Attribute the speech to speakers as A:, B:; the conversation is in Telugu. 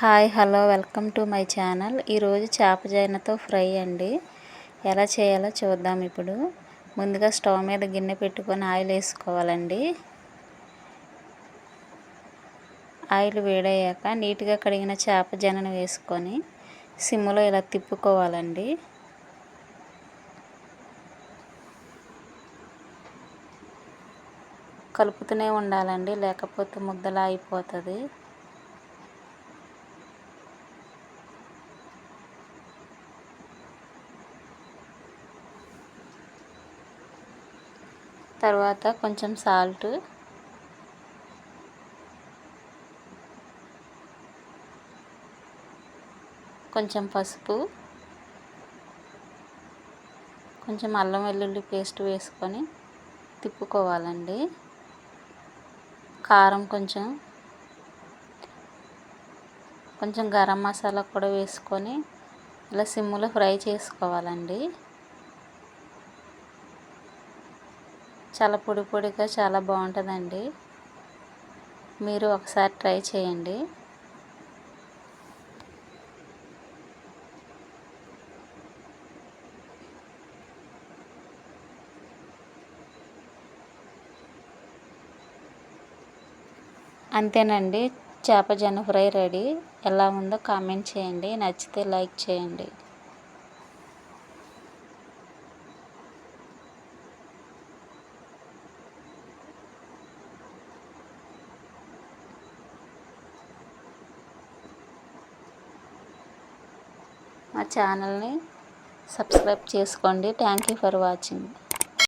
A: Hi hello welcome to my channel. ఈరోజు చేపజాయినతో ఫ్రై అండి. ఎలా చేయాలో చూద్దాం. ఇప్పుడు ముందుగా స్టవ్ మీద గిన్నె పెట్టుకొని ఆయిల్ వేసుకోవాలండి. ఆయిల్ వేడయ్యాక నీట్గా కడిగిన చేపజాయిని వేసుకొని సిమ్లో ఇలా తిప్పుకోవాలండి. కలుపుతూనే ఉండాలండి, లేకపోతే ముద్దలా అయిపోతుంది. తర్వాత కొంచెం సాల్ట్, కొంచెం పసుపు, కొంచెం అల్లం వెల్లుల్లి పేస్ట్ వేసుకొని తిప్పుకోవాలండి. కారం కొంచెం గరం మసాలా కూడా వేసుకొని ఇలా సిమ్లో ఫ్రై చేసుకోవాలండి. చాలా పొడి పొడిగా చాలా బాగుంటుందండి. మీరు ఒకసారి ట్రై చేయండి. అంతేనండి, చేపజాయిన ఫ్రై రెడీ. ఎలా ఉందో కామెంట్ చేయండి. నచ్చితే లైక్ చేయండి. మా ఛానల్ని సబ్స్క్రైబ్ చేసుకోండి. Thank you for watching.